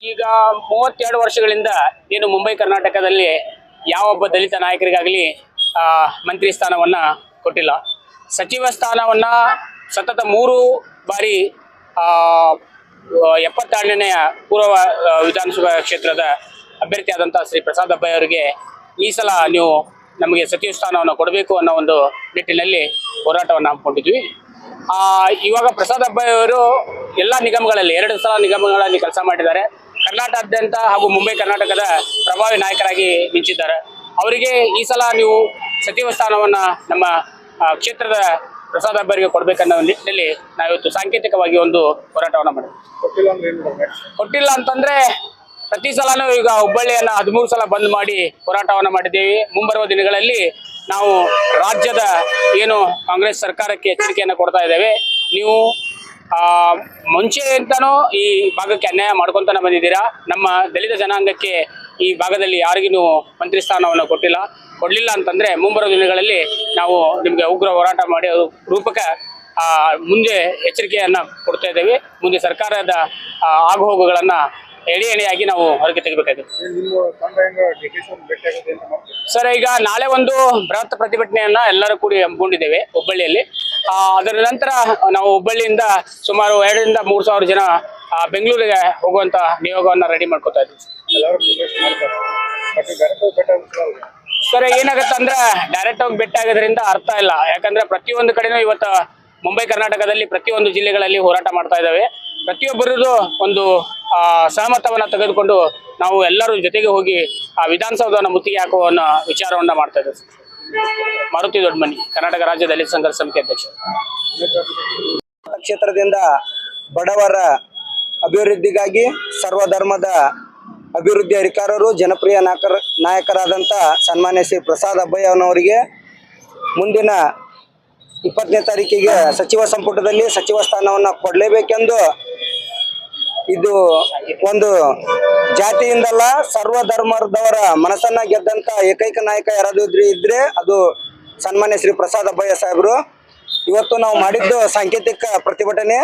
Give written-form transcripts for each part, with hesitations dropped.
ಈಗ 32 ವರ್ಷಗಳಿಂದ ಏನು ಮುಂಬೈ ಕರ್ನಾಟಕದಲ್ಲಿ ಯಾವೊಬ್ಬ ದಲಿತ ನಾಯಕರಿಗಾಗಲಿ ಮಂತ್ರಿ ಸ್ಥಾನವನ್ನ ಕೊಟ್ಟಿಲ್ಲ. ಸಚಿವ ಸ್ಥಾನವನ್ನ ಸತತ 3 ಬಾರಿ 72ನೇ ಪೂರ್ವ ವಿಧಾನಸಭಾ ಕ್ಷೇತ್ರದ ಅಭ್ಯರ್ಥಿಯಾದಂತಹ ಶ್ರೀ ಪ್ರಸಾದ್ ಅಬ್ಬಾಯಿ ಅವರಿಗೆ ಈ ಸಲ ನೀವು ನಮಗೆ ಸಚಿವ ಸ್ಥಾನವನ್ನು ಕೊಡಬೇಕು ಅನ್ನೋ ಒಂದು ನಿಟ್ಟಿನಲ್ಲಿ ಹೋರಾಟವನ್ನು ಹಮ್ಮಿಕೊಂಡಿದ್ವಿ. ಇವಾಗ ಪ್ರಸಾದ್ ಅಬ್ಬಾಯಿ ಅವರು ಎಲ್ಲ ನಿಗಮಗಳಲ್ಲಿ 2 ಸಲ ನಿಗಮಗಳಲ್ಲಿ ಕೆಲಸ ಮಾಡಿದ್ದಾರೆ. ಕರ್ನಾಟಕದಾದ್ಯಂತ ಹಾಗೂ ಮುಂಬೈ ಕರ್ನಾಟಕದ ಪ್ರಭಾವಿ ನಾಯಕರಾಗಿ ಮಿಂಚಿದ್ದಾರೆ. ಅವರಿಗೆ ಈ ಸಲ ನೀವು ಸಚಿವ ಸ್ಥಾನವನ್ನ ನಮ್ಮ ಕ್ಷೇತ್ರದ ಪ್ರಸಾದ್ ಅಬ್ಬಾಯಿಗೆ ಕೊಡಬೇಕನ್ನೋ ನಿಟ್ಟಿನಲ್ಲಿ ನಾವಿವತ್ತು ಸಾಂಕೇತಿಕವಾಗಿ ಒಂದು ಹೋರಾಟವನ್ನು ಮಾಡಿದ್ವಿ. ಕೊಟ್ಟಿಲ್ಲ ಅಂತಂದ್ರೆ ಪ್ರತಿ ಸಲನೂ ಈಗ ಹುಬ್ಬಳ್ಳಿಯನ್ನ 13 ಸಲ ಬಂದ್ ಮಾಡಿ ಹೋರಾಟವನ್ನು ಮಾಡಿದ್ದೀವಿ. ಮುಂಬರುವ ದಿನಗಳಲ್ಲಿ ನಾವು ರಾಜ್ಯದ ಏನು ಕಾಂಗ್ರೆಸ್ ಸರ್ಕಾರಕ್ಕೆ ಎಚ್ಚರಿಕೆಯನ್ನು ಕೊಡ್ತಾ ಇದ್ದೇವೆ. ನೀವು ಮುಂಚೆಯಿಂದನೂ ಈ ಭಾಗಕ್ಕೆ ಅನ್ಯಾಯ ಮಾಡ್ಕೊಂತಾನೆ ಬಂದಿದ್ದೀರಾ. ನಮ್ಮ ದಲಿತ ಜನಾಂಗಕ್ಕೆ ಈ ಭಾಗದಲ್ಲಿ ಯಾರಿಗೂ ನೀವು ಮಂತ್ರಿ ಸ್ಥಾನವನ್ನು ಕೊಡಲಿಲ್ಲ ಅಂತಂದ್ರೆ ಮುಂಬರುವ ದಿನಗಳಲ್ಲಿ ನಾವು ನಿಮಗೆ ಉಗ್ರ ಹೋರಾಟ ಮಾಡಿ ರೂಪಕ ಮುಂದೆ ಎಚ್ಚರಿಕೆಯನ್ನ ಕೊಡ್ತಾ ಇದ್ದೇವೆ. ಮುಂದೆ ಸರ್ಕಾರದ ಆಗುಹೋಗುಗಳನ್ನ ಎಣೆಯಾಗಿ ನಾವು ಹೊರಗೆ ತೆಗಿಬೇಕಾಗಿದೆ. ಸರ್, ಈಗ ನಾಳೆ ಒಂದು ಬೃಹತ್ ಪ್ರತಿಭಟನೆಯನ್ನ ಎಲ್ಲರೂ ಕೂಡಿ ಹಮ್ಮಿಕೊಂಡಿದ್ದೇವೆ ಹುಬ್ಬಳ್ಳಿಯಲ್ಲಿ. ಅದರ ನಂತರ ನಾವು ಹುಬ್ಬಳ್ಳಿಯಿಂದ ಸುಮಾರು 2 ರಿಂದ 3 ಸಾವಿರ ಜನ ಬೆಂಗಳೂರಿಗೆ ಹೋಗುವಂತ ನಿಯೋಗವನ್ನ ರೆಡಿ ಮಾಡ್ಕೊತಾ ಇದ್ದೀವಿ. ಸರ್, ಏನಾಗತ್ತೆ ಅಂದ್ರೆ ಡೈರೆಕ್ಟ್ ಆಗಿ ಭೇಟಿ ಆಗೋದ್ರಿಂದ ಅರ್ಥ ಇಲ್ಲ. ಯಾಕಂದ್ರೆ ಪ್ರತಿಯೊಂದು ಕಡೆನೂ ಇವತ್ತು ಮುಂಬೈ ಕರ್ನಾಟಕದಲ್ಲಿ ಪ್ರತಿಯೊಂದು ಜಿಲ್ಲೆಗಳಲ್ಲಿ ಹೋರಾಟ ಮಾಡ್ತಾ ಇದ್ದಾವೆ. ಪ್ರತಿಯೊಬ್ಬರದು ಒಂದು ಸಹಮತವನ್ನ ತೆಗೆದುಕೊಂಡು ನಾವು ಎಲ್ಲರೂ ಜೊತೆಗೆ ಹೋಗಿ ವಿಧಾನಸೌಧವನ್ನು ಮುತ್ತಿಗೆ ಹಾಕುವ ವಿಚಾರವನ್ನ ಮಾಡ್ತಾ ಇದ್ದೇವೆ. ಮಾರುತಿ ದೊಡ್ಡಮನಿ, ಕರ್ನಾಟಕ ರಾಜ್ಯ ದಲಿತ ಸಂಘರ್ಷ ಸಮಿತಿ ಅಧ್ಯಕ್ಷ. ಕ್ಷೇತ್ರದಿಂದ ಬಡವರ ಅಭಿವೃದ್ಧಿಗಾಗಿ ಸರ್ವಧರ್ಮದ ಅಭಿವೃದ್ಧಿ ಅಧಿಕಾರರು ಜನಪ್ರಿಯ ನಾಯಕರಾದಂಥ ಸನ್ಮಾನ್ಯ ಶ್ರೀ ಪ್ರಸಾದ್ ಅಬ್ಬಾಯಿ ಅವರಿಗೆ ಮುಂದಿನ 20ನೇ ತಾರೀಕಿಗೆ ಸಚಿವ ಸಂಪುಟದಲ್ಲಿ ಸಚಿವ ಸ್ಥಾನವನ್ನು ಕೊಡಲೇಬೇಕೆಂದು, ಇದು ಒಂದು ಜಾತಿಯಿಂದಲ್ಲ ಸರ್ವಧರ್ಮದವರ ಮನಸ್ಸನ್ನ ಗೆದ್ದಂಥ ಏಕೈಕ ನಾಯಕ ಯಾರಾದ್ರೂ ಇದ್ರೆ ಅದು ಸನ್ಮಾನ್ಯ ಶ್ರೀ ಪ್ರಸಾದ್ ಅಬ್ಬಾಯಿ ಸಾಹೇಬರು. ಇವತ್ತು ನಾವು ಮಾಡಿದ್ದು ಸಾಂಕೇತಿಕ ಪ್ರತಿಭಟನೆ.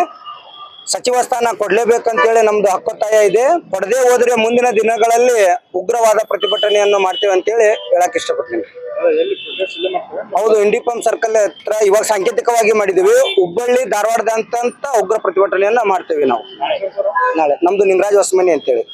ಸಚಿವ ಸ್ಥಾನ ಕೊಡಲೇಬೇಕಂತೇಳಿ ನಮ್ದು ಹಕ್ಕೊತ್ತಾಯ ಇದೆ. ಕೊಡದೇ ಹೋದ್ರೆ ಮುಂದಿನ ದಿನಗಳಲ್ಲಿ ಉಗ್ರವಾದ ಪ್ರತಿಭಟನೆಯನ್ನು ಮಾಡ್ತೇವೆ ಅಂತೇಳಿ ಹೇಳಕ್ ಇಷ್ಟಪಡ್ತೀನಿ. ಹೌದು, ಇಂಡಿಪಂ ಸರ್ಕಲ್ ಹತ್ರ ಇವಾಗ ಸಾಂಕೇತಿಕವಾಗಿ ಮಾಡಿದೀವಿ. ಹುಬ್ಬಳ್ಳಿ ಧಾರವಾಡದಂತ ಉಗ್ರ ಪ್ರತಿಭಟನೆಯನ್ನ ಮಾಡ್ತೇವೆ ನಾವು ನಾಳೆ. ನಮ್ದು ನಿಂಗರಾಜ್ ಹೊಸಮನಿ ಅಂತೇಳಿ.